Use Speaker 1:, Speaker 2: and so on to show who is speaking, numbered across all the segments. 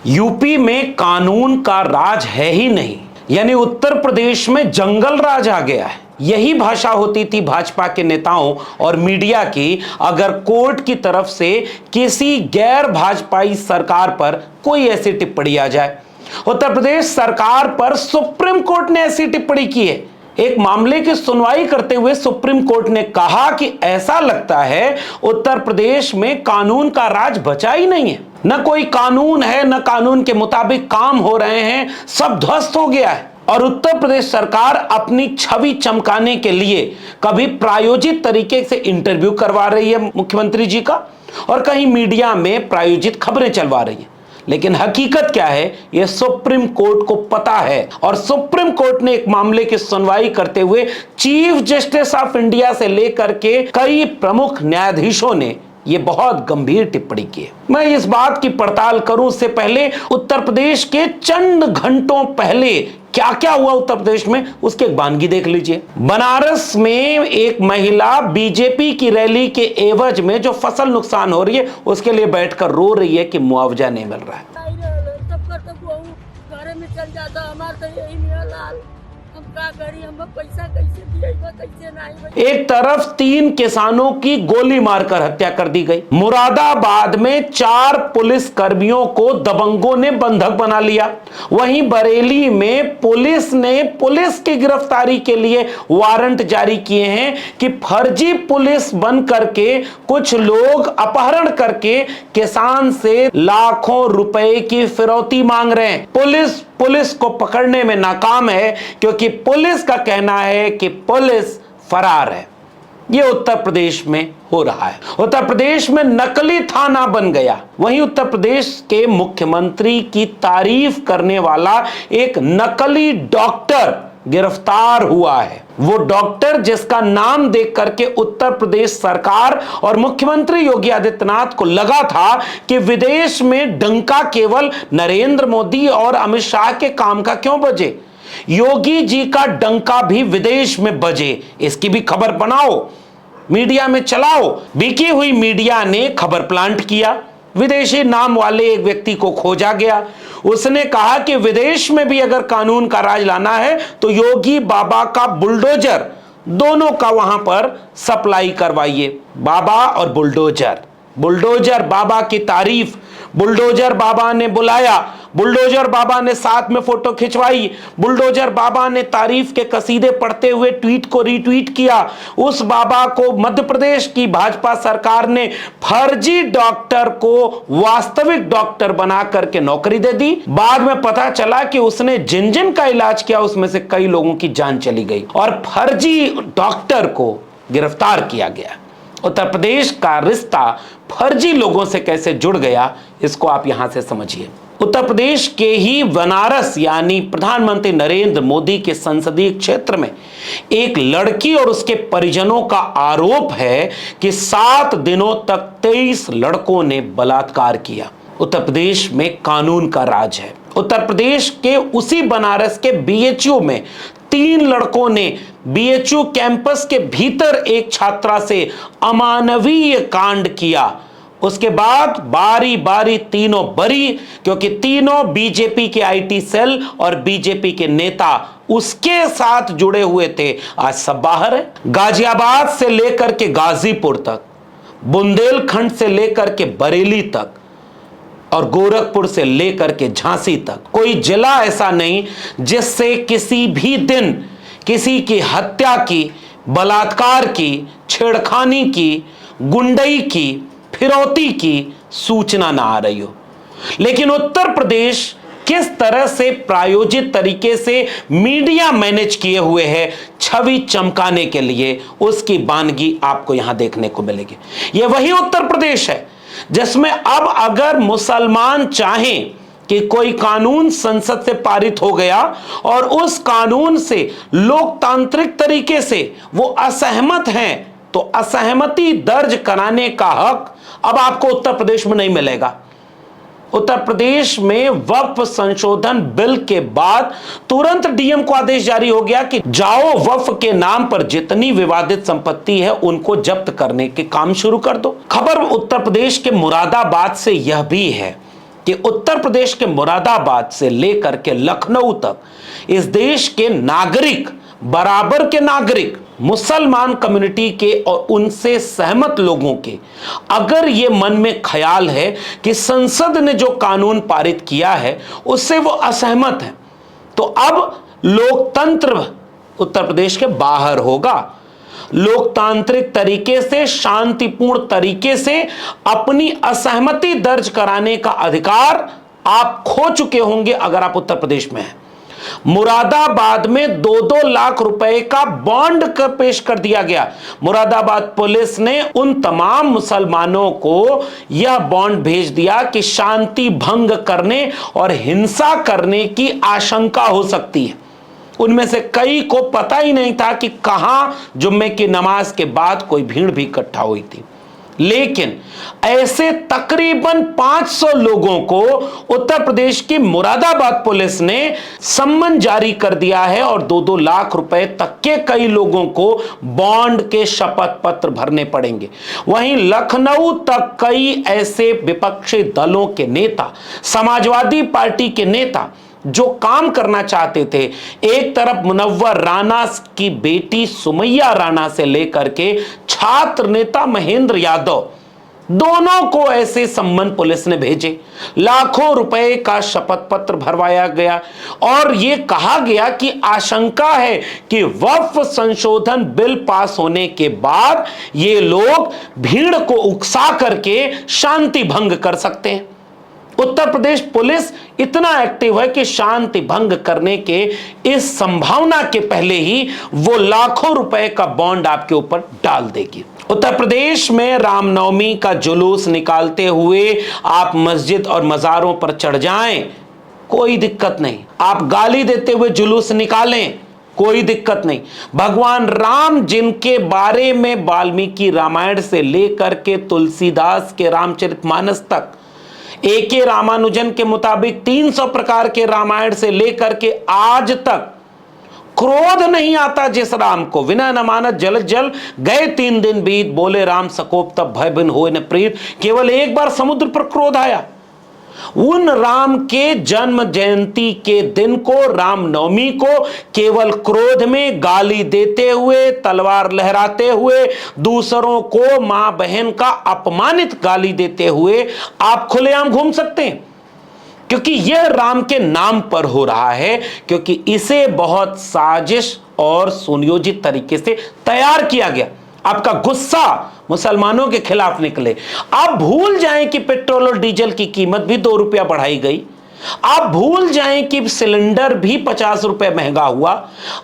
Speaker 1: UP में कानून का राज है ही नहीं, यानी उत्तर प्रदेश में जंगल राज आ गया है। यही भाषा होती थी भाजपा के नेताओं और मीडिया की अगर कोर्ट की तरफ से किसी गैर भाजपाई सरकार पर कोई ऐसी टिप्पणी आ जाए। उत्तर प्रदेश सरकार पर सुप्रीम कोर्ट ने ऐसी टिप्पणी की है। एक मामले की सुनवाई करते हुए सुप्रीम कोर्ट ने कहा कि ऐसा लगता है उत्तर प्रदेश में कानून का राज बचा ही नहीं है, न कोई कानून है, न कानून के मुताबिक काम हो रहे हैं, सब ध्वस्त हो गया है। और उत्तर प्रदेश सरकार अपनी छवि चमकाने के लिए कभी प्रायोजित तरीके से इंटरव्यू करवा रही है मुख्यमंत्री जी का, और कहीं मीडिया में प्रायोजित खबरें चलवा रही है। लेकिन हकीकत क्या है, यह सुप्रीम कोर्ट को पता है। और सुप्रीम कोर्ट ने एक मामले की सुनवाई करते हुए चीफ जस्टिस ऑफ इंडिया से लेकर के कई प्रमुख न्यायाधीशों ने ये बहुत गंभीर टिप्पणी की है। मैं इस बात की पड़ताल करूं उससे पहले उत्तर प्रदेश के चंद घंटों पहले क्या क्या हुआ उत्तर प्रदेश में, उसके एक वानगी देख लीजिए। बनारस में एक महिला बीजेपी की रैली के एवज में जो फसल नुकसान हो रही है उसके लिए बैठकर रो रही है कि मुआवजा नहीं मिल रहा है। एक तरफ 3 किसानों की गोली मारकर हत्या कर दी गई। मुरादाबाद में 4 पुलिस कर्मियों को दबंगों ने बंधक बना लिया। वहीं बरेली में पुलिस ने पुलिस की गिरफ्तारी के लिए वारंट जारी किए हैं कि फर्जी पुलिस बन करके कुछ लोग अपहरण करके किसान से लाखों रुपए की फिरौती मांग रहे हैं। पुलिस को पकड़ने में नाकाम है क्योंकि पुलिस का कहना है कि पुलिस फरार है। यह उत्तर प्रदेश में हो रहा है। उत्तर प्रदेश में नकली थाना बन गया। वहीं उत्तर प्रदेश के मुख्यमंत्री की तारीफ करने वाला एक नकली डॉक्टर गिरफ्तार हुआ है। वो डॉक्टर जिसका नाम देख करके उत्तर प्रदेश सरकार और मुख्यमंत्री योगी आदित्यनाथ को लगा था कि विदेश में डंका केवल नरेंद्र मोदी और अमित शाह के काम का क्यों बजे, योगी जी का डंका भी विदेश में बजे, इसकी भी खबर बनाओ, मीडिया में चलाओ। बिकी हुई मीडिया ने खबर प्लांट किया। विदेशी नाम वाले एक व्यक्ति को खोजा गया। उसने कहा कि विदेश में भी अगर कानून का राज लाना है तो योगी बाबा का बुलडोजर, दोनों का वहां पर सप्लाई करवाइए। बाबा और बुलडोजर बाबा की तारीफ, बुलडोजर बाबा ने बुलाया, बुलडोजर बाबा ने साथ में फोटो खिंचवाई, बुलडोजर बाबा ने तारीफ के कसीदे पढ़ते हुए ट्वीट को रीट्वीट किया। उस बाबा को मध्य प्रदेश की भाजपा सरकार ने फर्जी डॉक्टर को वास्तविक डॉक्टर बना करके नौकरी दे दी। बाद में पता चला कि उसने जिन का इलाज किया उसमें से कई लोगों की जान चली गई और फर्जी डॉक्टर को गिरफ्तार किया गया। उत्तर प्रदेश का रिश्ता फर्जी लोगों से कैसे जुड़ गया, इसको आप यहां से समझिए। उत्तर प्रदेश के ही बनारस यानी प्रधानमंत्री नरेंद्र मोदी के संसदीय क्षेत्र में एक लड़की और उसके परिजनों का आरोप है कि 7 दिनों तक 23 लड़कों ने बलात्कार किया। उत्तर प्रदेश में कानून का राज है। उत्तर प्रदेश के उसी बनारस के बीएचयू में 3 लड़कों ने बीएचयू कैंपस के भीतर एक छात्रा से अमानवीय कांड किया। उसके बाद बारी बारी तीनों बरी, क्योंकि तीनों बीजेपी के आईटी सेल और बीजेपी के नेता उसके साथ जुड़े हुए थे। आज सब बाहर है। गाजियाबाद से लेकर के गाजीपुर तक, बुंदेलखंड से लेकर के बरेली तक और गोरखपुर से लेकर के झांसी तक कोई जिला ऐसा नहीं जिससे किसी भी दिन किसी की हत्या की, बलात्कार की, छेड़खानी की, गुंडई की, फिरौती की सूचना ना आ रही हो। लेकिन उत्तर प्रदेश किस तरह से प्रायोजित तरीके से मीडिया मैनेज किए हुए है छवि चमकाने के लिए, उसकी वानगी आपको यहां देखने को मिलेगी। यह वही उत्तर प्रदेश है जिसमें अब अगर मुसलमान चाहें कि कोई कानून संसद से पारित हो गया और उस कानून से लोकतांत्रिक तरीके से वो असहमत हैं, तो असहमति दर्ज कराने का हक अब आपको उत्तर प्रदेश में नहीं मिलेगा। उत्तर प्रदेश में वक्फ संशोधन बिल के बाद तुरंत डीएम को आदेश जारी हो गया कि जाओ वक्फ के नाम पर जितनी विवादित संपत्ति है उनको जब्त करने के काम शुरू कर दो। खबर उत्तर प्रदेश के मुरादाबाद से यह भी है कि उत्तर प्रदेश के मुरादाबाद से लेकर के लखनऊ तक इस देश के नागरिक, बराबर के नागरिक, मुसलमान कम्युनिटी के और उनसे सहमत लोगों के अगर ये मन में ख्याल है कि संसद ने जो कानून पारित किया है उससे वो असहमत है, तो अब लोकतंत्र उत्तर प्रदेश के बाहर होगा। लोकतांत्रिक तरीके से, शांतिपूर्ण तरीके से अपनी असहमति दर्ज कराने का अधिकार आप खो चुके होंगे अगर आप उत्तर प्रदेश में हैं। मुरादाबाद में 2-2 लाख रुपए का बॉन्ड पेश कर दिया गया। मुरादाबाद पुलिस ने उन तमाम मुसलमानों को यह बॉन्ड भेज दिया कि शांति भंग करने और हिंसा करने की आशंका हो सकती है। उनमें से कई को पता ही नहीं था कि कहां जुम्मे की नमाज के बाद कोई भीड़ भी इकट्ठा हुई थी, लेकिन ऐसे तकरीबन 500 लोगों को उत्तर प्रदेश की मुरादाबाद पुलिस ने सम्मन जारी कर दिया है और 2-2 लाख रुपए तक के कई लोगों को बॉन्ड के शपथ पत्र भरने पड़ेंगे। वहीं लखनऊ तक कई ऐसे विपक्षी दलों के नेता, समाजवादी पार्टी के नेता जो काम करना चाहते थे, एक तरफ मुनव्वर राणा की बेटी सुमैया राणा से लेकर के छात्र नेता महेंद्र यादव, दोनों को ऐसे सम्मन पुलिस ने भेजे। लाखों रुपए का शपथ पत्र भरवाया गया और यह कहा गया कि आशंका है कि वक्फ संशोधन बिल पास होने के बाद ये लोग भीड़ को उकसा करके शांति भंग कर सकते हैं। उत्तर प्रदेश पुलिस इतना एक्टिव है कि शांति भंग करने के इस संभावना के पहले ही वो लाखों रुपए का बॉन्ड आपके ऊपर डाल देगी। उत्तर प्रदेश में रामनवमी का जुलूस निकालते हुए आप मस्जिद और मज़ारों पर चढ़ जाएं, कोई दिक्कत नहीं। आप गाली देते हुए जुलूस निकालें, कोई दिक्कत नहीं। भगवान राम, जिनके बारे में वाल्मीकि रामायण से लेकर के तुलसीदास के रामचरितमानस तक, ए.के. रामानुजन के मुताबिक 300 प्रकार के रामायण से लेकर के आज तक क्रोध नहीं आता जिस राम को, विनय न मानत जलत जल गए 3 दिन बीत, बोले राम सकोप तब भय बिन होए न प्रीत। केवल एक बार समुद्र पर क्रोध आया। उन राम के जन्म जयंती के दिन को, रामनवमी को, केवल क्रोध में गाली देते हुए, तलवार लहराते हुए, दूसरों को मां बहन का अपमानित गाली देते हुए आप खुलेआम घूम सकते हैं, क्योंकि यह राम के नाम पर हो रहा है, क्योंकि इसे बहुत साजिश और सुनियोजित तरीके से तैयार किया गया। आपका गुस्सा मुसलमानों के खिलाफ निकले। आप भूल जाएं कि पेट्रोल और डीजल की कीमत भी 2 रुपया बढ़ाई गई। आप भूल जाएं कि सिलेंडर भी 50 रुपए महंगा हुआ।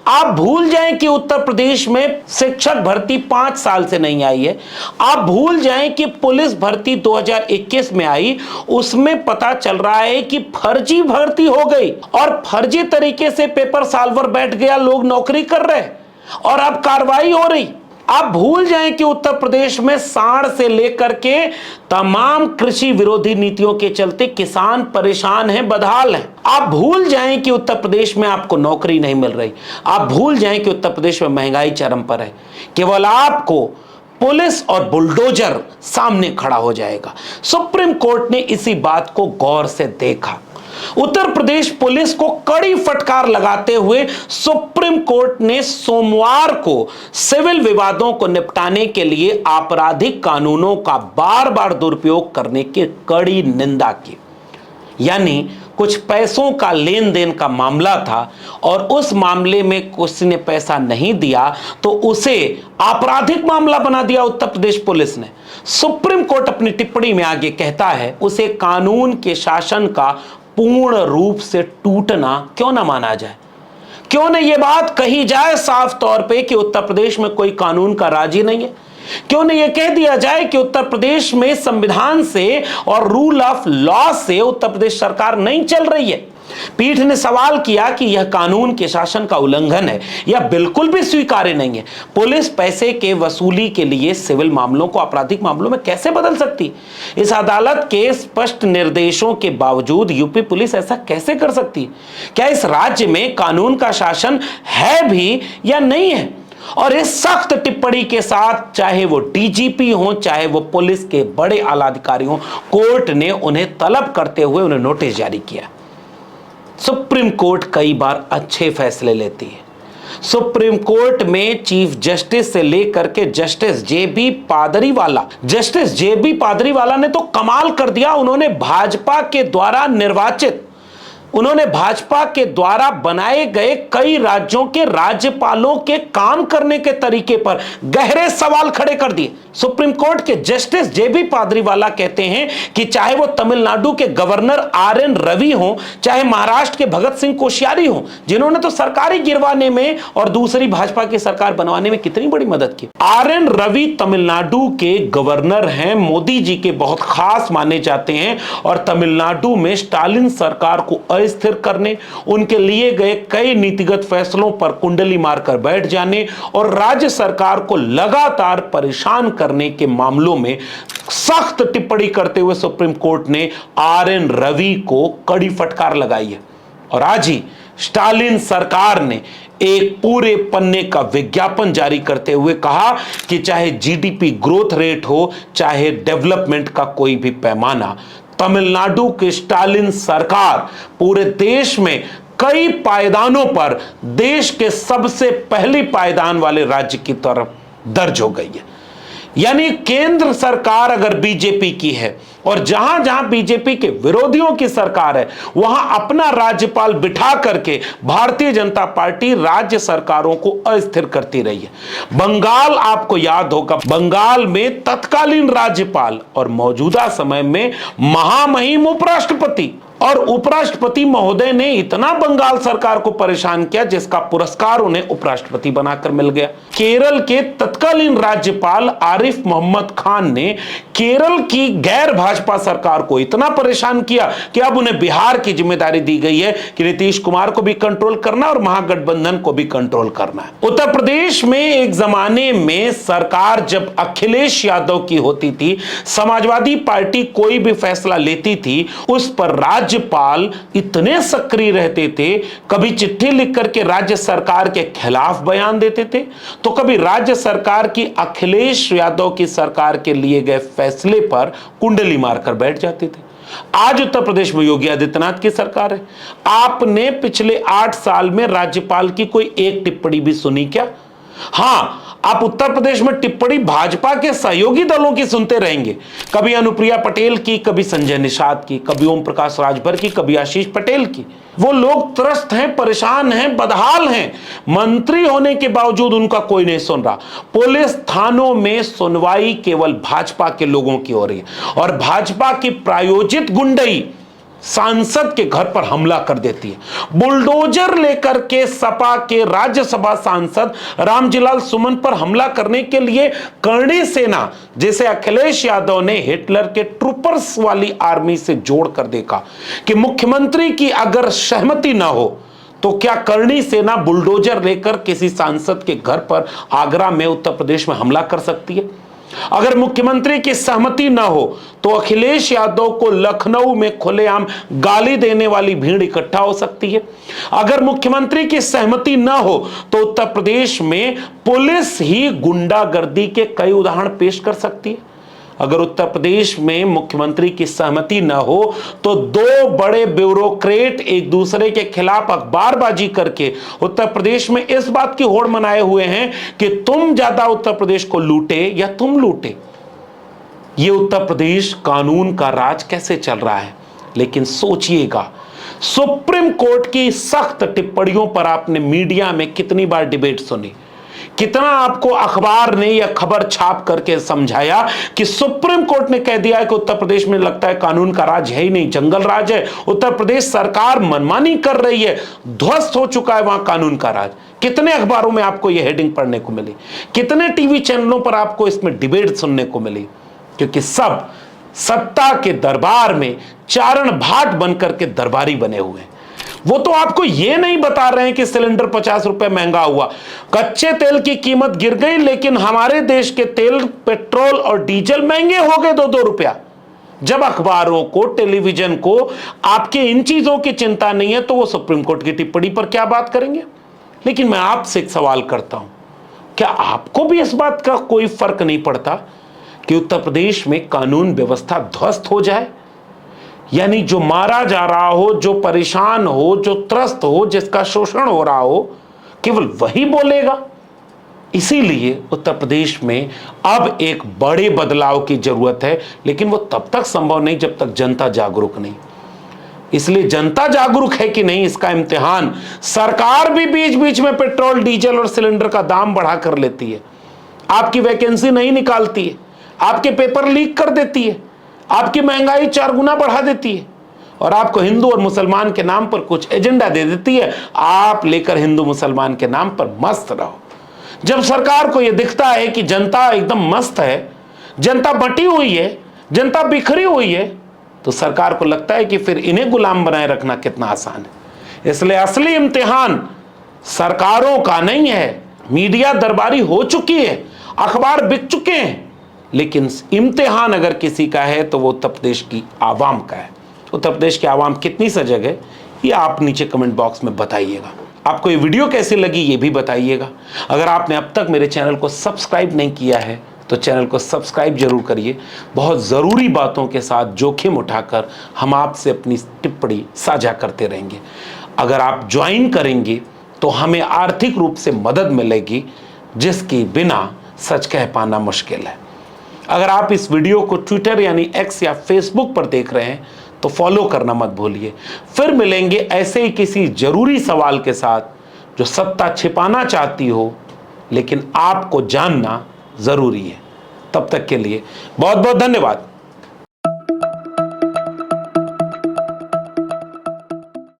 Speaker 1: आप भूल जाएं कि उत्तर प्रदेश में शिक्षक भर्ती 5 साल से नहीं आई है। आप भूल जाएं कि पुलिस भर्ती 2021 में आई, उसमें पता चल रहा है कि फर्जी भर्ती हो गई और फर्जी तरीके से पेपर साल्वर बैठ गया, लोग नौकरी कर रहे और अब कार्रवाई हो रही। आप भूल जाएं कि उत्तर प्रदेश में सांड से लेकर के तमाम कृषि विरोधी नीतियों के चलते किसान परेशान हैं, बदहाल हैं। आप भूल जाएं कि उत्तर प्रदेश में आपको नौकरी नहीं मिल रही। आप भूल जाएं कि उत्तर प्रदेश में महंगाई चरम पर है। केवल आपको पुलिस और बुलडोजर सामने खड़ा हो जाएगा। सुप्रीम कोर्ट ने इसी बात को गौर से देखा। उत्तर प्रदेश पुलिस को कड़ी फटकार लगाते हुए सुप्रीम कोर्ट ने सोमवार को सिविल विवादों को निपटाने के लिए आपराधिक कानूनों का बार बार दुरुपयोग करने की कड़ी निंदा की। यानी कुछ पैसों का लेन देन का मामला था और उस मामले में किसी ने पैसा नहीं दिया तो उसे आपराधिक मामला बना दिया उत्तर प्रदेश पुलिस ने। सुप्रीम कोर्ट अपनी टिप्पणी में आगे कहता है, उसे कानून के शासन का पूर्ण रूप से टूटना क्यों ना माना जाए। क्यों न यह बात कही जाए साफ तौर पे कि उत्तर प्रदेश में कोई कानून का राज ही नहीं है। क्यों न यह कह दिया जाए कि उत्तर प्रदेश में संविधान से और रूल ऑफ लॉ से उत्तर प्रदेश सरकार नहीं चल रही है। पीठ ने सवाल किया कि यह कानून के शासन का उल्लंघन है, यह बिल्कुल भी स्वीकार्य नहीं है। पुलिस पैसे के वसूली के लिए सिविल मामलों को आपराधिक मामलों में कैसे बदल सकती? इस अदालत के स्पष्ट निर्देशों के बावजूद यूपी पुलिस ऐसा कैसे कर सकती? क्या इस राज्य में कानून का शासन है भी या नहीं है? और इस सख्त टिप्पणी के साथ चाहे वो डीजीपी हो, चाहे वो पुलिस के बड़े आला अधिकारी हो, कोर्ट ने उन्हें तलब करते हुए उन्हें नोटिस जारी किया। सुप्रीम कोर्ट कई बार अच्छे फैसले लेती है। सुप्रीम कोर्ट में चीफ जस्टिस से लेकर के जस्टिस जेबी पादरीवाला ने तो कमाल कर दिया। उन्होंने भाजपा के द्वारा बनाए गए कई राज्यों के राज्यपालों के काम करने के तरीके पर गहरे सवाल खड़े कर दिए। सुप्रीम कोर्ट के जस्टिस जेबी पादरीवाला कहते हैं कि चाहे वो तमिलनाडु के गवर्नर आर.एन. रवि हो, चाहे महाराष्ट्र के भगत सिंह कोश्यारी हो, जिन्होंने तो सरकारी गिरवाने में और दूसरी भाजपा की सरकार बनवाने में कितनी बड़ी मदद की। आर.एन. रवि तमिलनाडु के गवर्नर हैं, मोदी जी के बहुत खास माने जाते हैं और तमिलनाडु में स्टालिन सरकार को अस्थिर करने, उनके लिए गए कई नीतिगत फैसलों पर कुंडली मारकर बैठ जाने और राज्य सरकार को लगातार परेशान करने के मामलों में सख्त टिप्पणी करते हुए सुप्रीम कोर्ट ने आर.एन. रवि को कड़ी फटकार लगाई है। और आज ही स्टालिन सरकार ने एक पूरे पन्ने का विज्ञापन जारी करते हुए कहा कि चाहे जीडीपी ग्रोथ रेट हो, चाहे डेवलपमेंट का कोई भी पैमाना, तमिलनाडु की स्टालिन सरकार पूरे देश में कई पायदानों पर देश के सबसे पहली पायदान वाले राज्य की तरफ दर्ज हो गई है। यानी केंद्र सरकार अगर बीजेपी की है और जहां जहां बीजेपी के विरोधियों की सरकार है, वहां अपना राज्यपाल बिठा करके भारतीय जनता पार्टी राज्य सरकारों को अस्थिर करती रही है। बंगाल, आपको याद होगा, बंगाल में तत्कालीन राज्यपाल और मौजूदा समय में महामहिम उपराष्ट्रपति और उपराष्ट्रपति महोदय ने इतना बंगाल सरकार को परेशान किया जिसका पुरस्कार उन्हें उपराष्ट्रपति बनाकर मिल गया। केरल के तत्कालीन राज्यपाल आरिफ मोहम्मद खान ने केरल की गैर भाजपा सरकार को इतना परेशान किया कि अब उन्हें बिहार की जिम्मेदारी दी गई है कि नीतीश कुमार को भी कंट्रोल करना और महागठबंधन को भी कंट्रोल करना है। उत्तर प्रदेश में एक जमाने में सरकार जब अखिलेश यादव की होती थी, समाजवादी पार्टी कोई भी फैसला लेती थी, उस पर राज्यपाल इतने सक्रिय रहते थे, कभी चिट्ठी लिख करके राज्य सरकार के खिलाफ बयान देते थे, तो कभी राज्य सरकार की अखिलेश यादव की सरकार के लिए गए फैसले पर कुंडली मारकर बैठ जाते थे। आज उत्तर प्रदेश में योगी आदित्यनाथ की सरकार है। आपने पिछले 8 साल में राज्यपाल की कोई एक टिप्पणी भी सुनी क्या? हां, आप उत्तर प्रदेश में टिप्पणी भाजपा के सहयोगी दलों की सुनते रहेंगे। कभी अनुप्रिया पटेल की, कभी संजय निषाद की, कभी ओम प्रकाश राजभर की, कभी आशीष पटेल की। वो लोग त्रस्त हैं, परेशान हैं, बदहाल हैं। मंत्री होने के बावजूद उनका कोई नहीं सुन रहा। पुलिस थानों में सुनवाई केवल भाजपा के लोगों की हो रही है और भाजपा की प्रायोजित गुंडई सांसद के घर पर हमला कर देती है। बुलडोजर लेकर के सपा के राज्यसभा सांसद रामजीलाल सुमन पर हमला करने के लिए करणी सेना, जैसे अखिलेश यादव ने हिटलर के ट्रूपर्स वाली आर्मी से जोड़कर देखा कि मुख्यमंत्री की अगर सहमति ना हो तो क्या करणी सेना बुलडोजर लेकर किसी सांसद के घर पर आगरा में, उत्तर प्रदेश में हमला कर सकती है? अगर मुख्यमंत्री की सहमति न हो तो अखिलेश यादव को लखनऊ में खुलेआम गाली देने वाली भीड़ इकट्ठा हो सकती है। अगर मुख्यमंत्री की सहमति न हो तो उत्तर प्रदेश में पुलिस ही गुंडागर्दी के कई उदाहरण पेश कर सकती है। अगर उत्तर प्रदेश में मुख्यमंत्री की सहमति न हो तो 2 बड़े ब्यूरोक्रेट एक दूसरे के खिलाफ अखबारबाजी करके उत्तर प्रदेश में इस बात की होड़ मनाए हुए हैं कि तुम ज्यादा उत्तर प्रदेश को लूटे या तुम लूटे। ये उत्तर प्रदेश कानून का राज कैसे चल रहा है? लेकिन सोचिएगा, सुप्रीम कोर्ट की सख्त टिप्पणियों पर आपने मीडिया में कितनी बार डिबेट सुनी, कितना आपको अखबार ने यह खबर छाप करके समझाया कि सुप्रीम कोर्ट ने कह दिया है कि उत्तर प्रदेश में लगता है कानून का राज है ही नहीं, जंगल राज है, उत्तर प्रदेश सरकार मनमानी कर रही है, ध्वस्त हो चुका है वहां कानून का राज। कितने अखबारों में आपको यह हेडिंग पढ़ने को मिली, कितने टीवी चैनलों पर आपको इसमें डिबेट सुनने को मिली? क्योंकि सब सत्ता के दरबार में चारण भाट बनकर के दरबारी बने हुए हैं। वो तो आपको ये नहीं बता रहे हैं कि सिलेंडर 50 रुपए महंगा हुआ, कच्चे तेल की कीमत गिर गई, लेकिन हमारे देश के तेल, पेट्रोल और डीजल महंगे हो गए 2-2 रुपया। जब अखबारों को, टेलीविजन को आपके इन चीजों की चिंता नहीं है तो वो सुप्रीम कोर्ट की टिप्पणी पर क्या बात करेंगे? लेकिन मैं आपसे एक सवाल करता हूं, क्या आपको भी इस बात का कोई फर्क नहीं पड़ता कि उत्तर प्रदेश में कानून व्यवस्था ध्वस्त हो जाए? यानी जो मारा जा रहा हो, जो परेशान हो, जो त्रस्त हो, जिसका शोषण हो रहा हो, केवल वही बोलेगा? इसीलिए उत्तर प्रदेश में अब एक बड़े बदलाव की जरूरत है, लेकिन वो तब तक संभव नहीं जब तक जनता जागरूक नहीं। इसलिए जनता जागरूक है कि नहीं, इसका इम्तिहान सरकार भी बीच बीच में पेट्रोल, डीजल और सिलेंडर का दाम बढ़ा कर लेती है, आपकी वैकेंसी नहीं निकालती है, आपके पेपर लीक कर देती है, आपकी महंगाई 4 गुना बढ़ा देती है, और आपको हिंदू और मुसलमान के नाम पर कुछ एजेंडा दे देती है। आप लेकर हिंदू मुसलमान के नाम पर मस्त रहो। जब सरकार को यह दिखता है कि जनता एकदम मस्त है, जनता बटी हुई है, जनता बिखरी हुई है, तो सरकार को लगता है कि फिर इन्हें गुलाम बनाए रखना कितना आसान है। इसलिए असली इम्तिहान सरकारों का नहीं है। मीडिया दरबारी हो चुकी है, अखबार बिक चुके हैं, लेकिन इम्तिहान अगर किसी का है तो वो उत्तर प्रदेश की आवाम का है। उत्तर प्रदेश की आवाम कितनी सजग है, ये आप नीचे कमेंट बॉक्स में बताइएगा। आपको ये वीडियो कैसी लगी ये भी बताइएगा। अगर आपने अब तक मेरे चैनल को सब्सक्राइब नहीं किया है तो चैनल को सब्सक्राइब जरूर करिए। बहुत ज़रूरी बातों के साथ जोखिम उठाकर हम आपसे अपनी टिप्पणी साझा करते रहेंगे। अगर आप ज्वाइन करेंगे तो हमें आर्थिक रूप से मदद मिलेगी, जिसके बिना सच कह पाना मुश्किल है। अगर आप इस वीडियो को ट्विटर यानी एक्स या फेसबुक पर देख रहे हैं तो फॉलो करना मत भूलिए। फिर मिलेंगे ऐसे ही किसी जरूरी सवाल के साथ जो सत्ता छिपाना चाहती हो, लेकिन आपको जानना जरूरी है। तब तक के लिए बहुत बहुत धन्यवाद।